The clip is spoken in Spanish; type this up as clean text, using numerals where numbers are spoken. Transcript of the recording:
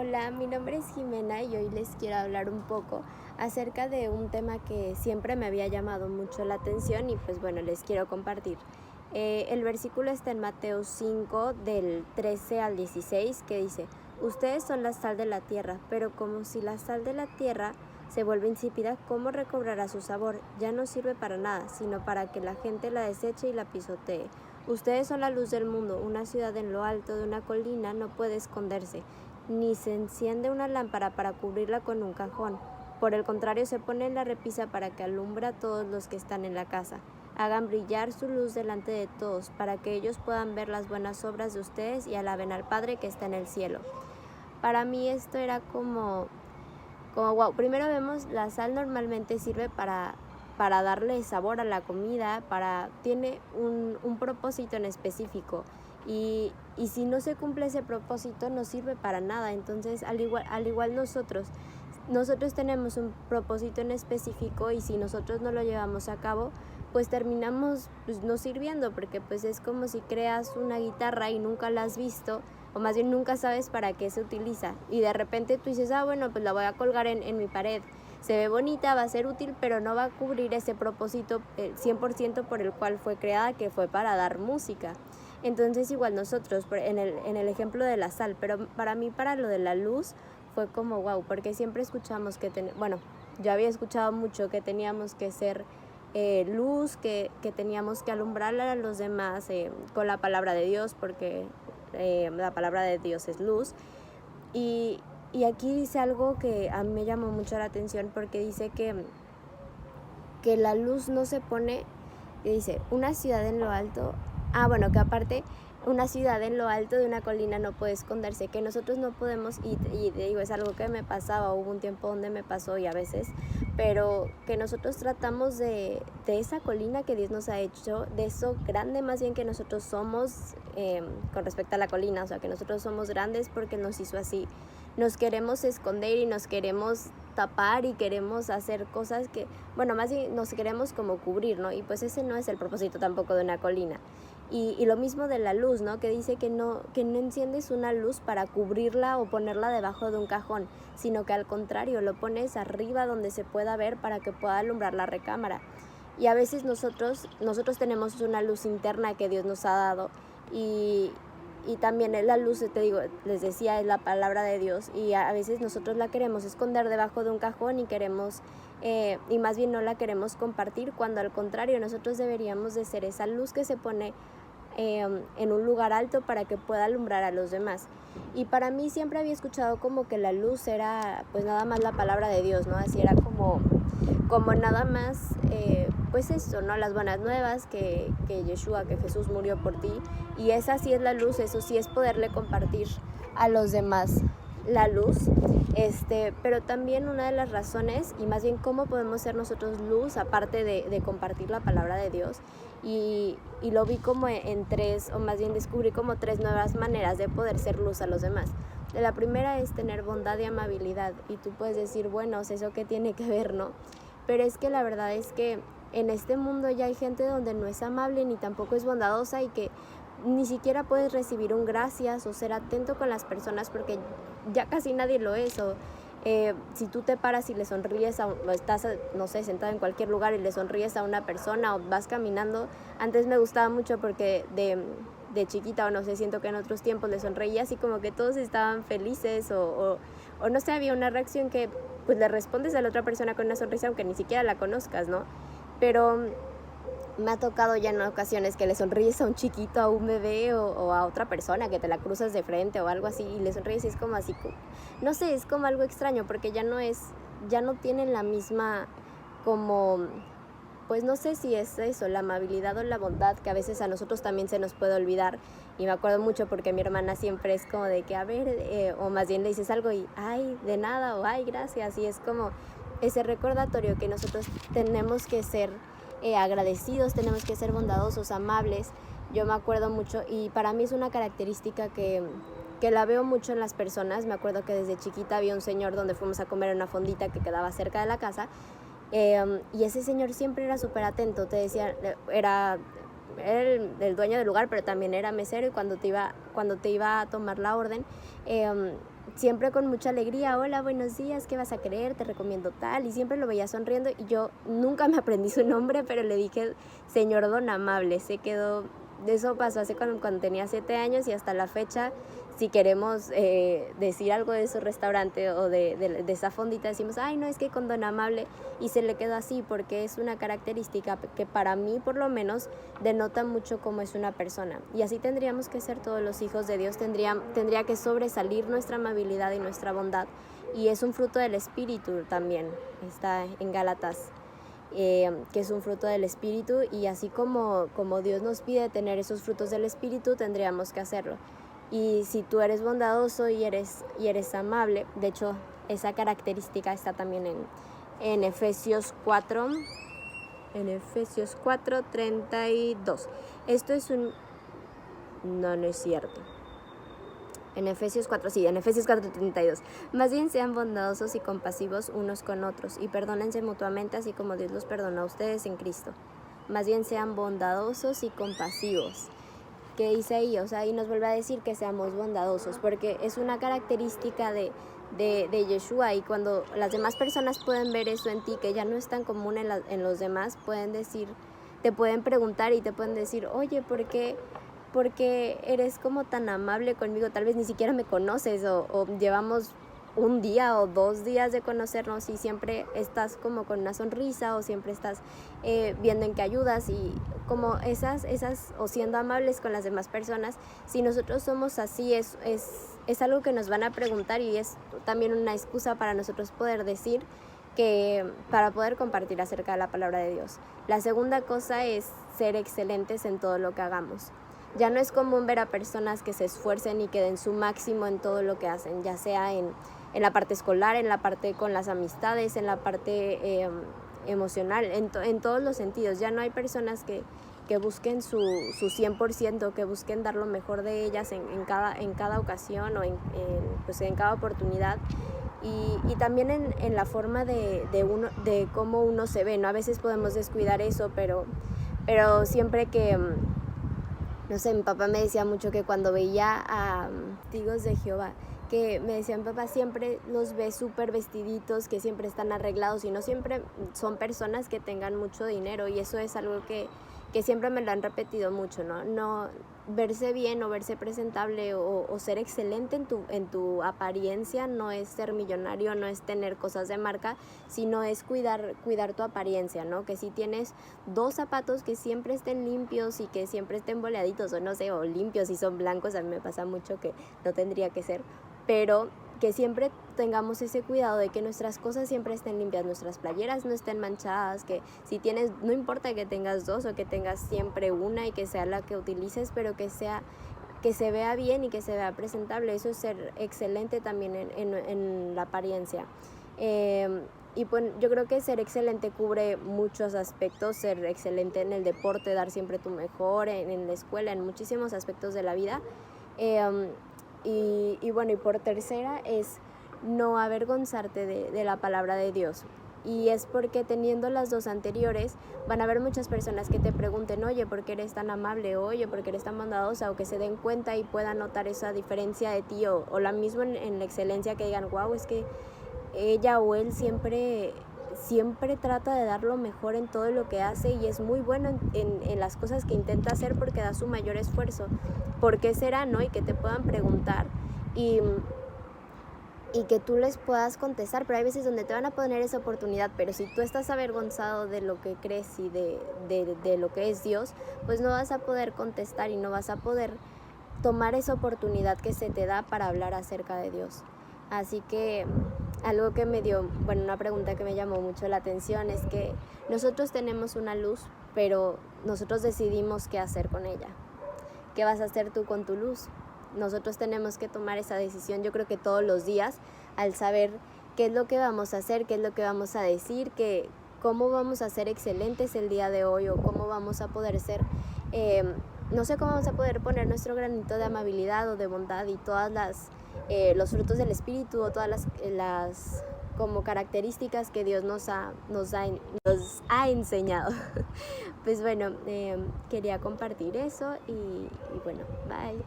Hola, mi nombre es Jimena y hoy les quiero hablar un poco acerca de un tema que siempre me había llamado mucho la atención y pues bueno, les quiero compartir. El versículo está en Mateo 5 del 13 al 16 que dice: Ustedes son la sal de la tierra, pero como si la sal de la tierra se vuelve insípida, ¿cómo recobrará su sabor? Ya no sirve para nada, sino para que la gente la deseche y la pisotee. Ustedes son la luz del mundo. Una ciudad en lo alto de una colina no puede esconderse, ni se enciende una lámpara para cubrirla con un cajón. Por el contrario, se pone en la repisa para que alumbre a todos los que están en la casa. Hagan brillar su luz delante de todos, para que ellos puedan ver las buenas obras de ustedes y alaben al Padre que está en el cielo. Para mí esto era como wow. Primero vemos, la sal normalmente sirve para darle sabor a la comida, tiene un propósito en específico. Y si no se cumple ese propósito, no sirve para nada. Entonces, al igual nosotros tenemos un propósito en específico, y si nosotros no lo llevamos a cabo, pues terminamos no sirviendo, porque pues es como si creas una guitarra y nunca la has visto, o más bien nunca sabes para qué se utiliza, y de repente tú dices, bueno, pues la voy a colgar en mi pared, se ve bonita, va a ser útil, pero no va a cubrir ese propósito 100% por el cual fue creada, que fue para dar música. Entonces igual nosotros, en el ejemplo de la sal, pero para mí, para lo de la luz, fue como wow, porque siempre escuchamos yo había escuchado mucho que teníamos que ser luz, que teníamos que alumbrar a los demás con la palabra de Dios, porque la palabra de Dios es luz. Y aquí dice algo que a mí me llamó mucho la atención, porque dice que la luz no se pone, dice, una ciudad en lo alto, que aparte, una ciudad en lo alto de una colina no puede esconderse, que nosotros no podemos, y digo, es algo que me pasaba, hubo un tiempo donde me pasó y a veces, pero que nosotros tratamos de esa colina que Dios nos ha hecho, de eso grande más bien que nosotros somos, con respecto a la colina, o sea, que nosotros somos grandes porque nos hizo así. Nos queremos esconder y nos queremos tapar y queremos hacer cosas que, más bien nos queremos como cubrir, ¿no? Y pues ese no es el propósito tampoco de una colina. Y lo mismo de la luz, ¿no? Que dice que no enciendes una luz para cubrirla o ponerla debajo de un cajón, sino que al contrario, lo pones arriba donde se pueda ver para que pueda alumbrar la recámara. Y a veces nosotros tenemos una luz interna que Dios nos ha dado, y también es la luz, te digo, les decía, es la palabra de Dios, y a veces nosotros la queremos esconder debajo de un cajón y más bien no la queremos compartir, cuando al contrario, nosotros deberíamos de ser esa luz que se pone en un lugar alto para que pueda alumbrar a los demás. Y para mí siempre había escuchado como que la luz era pues nada más la palabra de Dios, ¿no? Así era como nada más, pues eso, ¿no? Las buenas nuevas, que Yeshua, que Jesús murió por ti, y esa sí es la luz, eso sí es poderle compartir a los demás la luz. Pero también una de las razones, y más bien cómo podemos ser nosotros luz, aparte de compartir la palabra de Dios, y lo vi como en tres, o más bien descubrí como tres nuevas maneras de poder ser luz a los demás. La primera es tener bondad y amabilidad, y tú puedes decir, bueno, ¿eso qué tiene que ver, no? Pero es que la verdad es que en este mundo ya hay gente donde no es amable ni tampoco es bondadosa, y que ni siquiera puedes recibir un gracias o ser atento con las personas, porque ya casi nadie lo es. O si tú te paras y le sonríes o estás, no sé, sentado en cualquier lugar y le sonríes a una persona, o vas caminando. Antes me gustaba mucho porque de chiquita, o no sé, siento que en otros tiempos le sonreía así como que todos estaban felices, o no sé, había una reacción que pues le respondes a la otra persona con una sonrisa aunque ni siquiera la conozcas, ¿no? Pero me ha tocado ya en ocasiones que le sonríes a un chiquito, a un bebé, o a otra persona que te la cruzas de frente o algo así, y le sonríes, y es como así, no sé, es como algo extraño, porque ya no tienen la misma como, pues no sé si es eso, la amabilidad o la bondad, que a veces a nosotros también se nos puede olvidar. Y me acuerdo mucho porque mi hermana siempre es como de que, a ver, o más bien le dices algo y, ay, de nada, o ay, gracias, y es como ese recordatorio que nosotros tenemos que ser agradecidos, tenemos que ser bondadosos, amables. Yo me acuerdo mucho, y para mí es una característica que la veo mucho en las personas. Me acuerdo que desde chiquita había un señor donde fuimos a comer en una fondita que quedaba cerca de la casa, y ese señor siempre era súper atento, te decía, era el dueño del lugar, pero también era mesero, y cuando te iba a tomar la orden, siempre con mucha alegría, hola, buenos días, ¿qué vas a querer? Te recomiendo tal, y siempre lo veía sonriendo, y yo nunca me aprendí su nombre, pero le dije, señor Don Amable, se quedó, eso pasó hace cuando tenía 7 años, y hasta la fecha, si queremos decir algo de su restaurante o de esa fondita, decimos, ay, no, es que con Don Amable, y se le quedó así, porque es una característica que para mí, por lo menos, denota mucho cómo es una persona. Y así tendríamos que ser todos los hijos de Dios, tendría que sobresalir nuestra amabilidad y nuestra bondad, y es un fruto del Espíritu también, está en Gálatas. Que es un fruto del Espíritu, y así como Dios nos pide tener esos frutos del Espíritu, tendríamos que hacerlo. Y si tú eres bondadoso y eres amable, de hecho esa característica está también en Efesios 4, 32. Esto es no es cierto. En Efesios 4:32. Más bien sean bondadosos y compasivos unos con otros, y perdónense mutuamente, así como Dios los perdonó a ustedes en Cristo. Más bien sean bondadosos y compasivos. ¿Qué dice ahí? O sea, y nos vuelve a decir que seamos bondadosos, porque es una característica de Yeshua, y cuando las demás personas pueden ver eso en ti, que ya no es tan común en los demás, te pueden preguntar y te pueden decir, oye, ¿por qué eres como tan amable conmigo? Tal vez ni siquiera me conoces, o llevamos un día o 2 días de conocernos, y siempre estás como con una sonrisa, o siempre estás viendo en qué ayudas, y como esas o siendo amables con las demás personas. Si nosotros somos así, es algo que nos van a preguntar, y es también una excusa para nosotros poder decir, para poder compartir acerca de la palabra de Dios. La segunda cosa es ser excelentes en todo lo que hagamos. Ya no es común ver a personas que se esfuercen y que den su máximo en todo lo que hacen, ya sea en la parte escolar, en la parte con las amistades, en la parte emocional, en todos los sentidos. Ya no hay personas que busquen su 100%, que busquen dar lo mejor de ellas en cada ocasión, o pues en cada oportunidad. Y también en la forma de cómo uno se ve, ¿no? A veces podemos descuidar eso, pero siempre que... No sé, mi papá me decía mucho que cuando veía a testigos de Jehová, que me decían, papá, siempre los ves súper vestiditos, que siempre están arreglados, y no siempre son personas que tengan mucho dinero, y eso es algo que siempre me lo han repetido mucho, ¿no? No verse bien o verse presentable o ser excelente en tu apariencia no es ser millonario, no es tener cosas de marca, sino es cuidar tu apariencia, ¿no? Que si tienes 2 zapatos que siempre estén limpios y que siempre estén boleaditos, o no sé, o limpios y son blancos, a mí me pasa mucho que no tendría que ser, pero que siempre tengamos ese cuidado de que nuestras cosas siempre estén limpias, nuestras playeras no estén manchadas, que si tienes, no importa que tengas 2 o que tengas siempre una y que sea la que utilices, pero que se vea bien y que se vea presentable. Eso es ser excelente también en la apariencia. Y pues yo creo que ser excelente cubre muchos aspectos, ser excelente en el deporte, dar siempre tu mejor, en la escuela, en muchísimos aspectos de la vida. Y bueno, y por tercera es no avergonzarte de la palabra de Dios. Y es porque teniendo las 2 anteriores, van a haber muchas personas que te pregunten, oye, ¿por qué eres tan amable? Oye, ¿por qué eres tan bondadosa? O que se den cuenta y puedan notar esa diferencia de ti, o la misma en la excelencia, que digan, wow, es que ella o él siempre trata de dar lo mejor en todo lo que hace, y es muy bueno en las cosas que intenta hacer, porque da su mayor esfuerzo. ¿Por qué será, no? Y que te puedan preguntar, y que tú les puedas contestar, pero hay veces donde te van a poner esa oportunidad, pero si tú estás avergonzado de lo que crees y de lo que es Dios, pues no vas a poder contestar y no vas a poder tomar esa oportunidad que se te da para hablar acerca de Dios. Así que algo que una pregunta que me llamó mucho la atención es que nosotros tenemos una luz, pero nosotros decidimos qué hacer con ella. ¿Qué vas a hacer tú con tu luz? Nosotros tenemos que tomar esa decisión, yo creo que todos los días, al saber qué es lo que vamos a hacer, qué es lo que vamos a decir, cómo vamos a ser excelentes el día de hoy, o cómo vamos a poder ser, no sé, cómo vamos a poder poner nuestro granito de amabilidad o de bondad, y todas los frutos del Espíritu, o todas las como características que Dios nos ha enseñado. Pues bueno, quería compartir eso, y bueno, bye.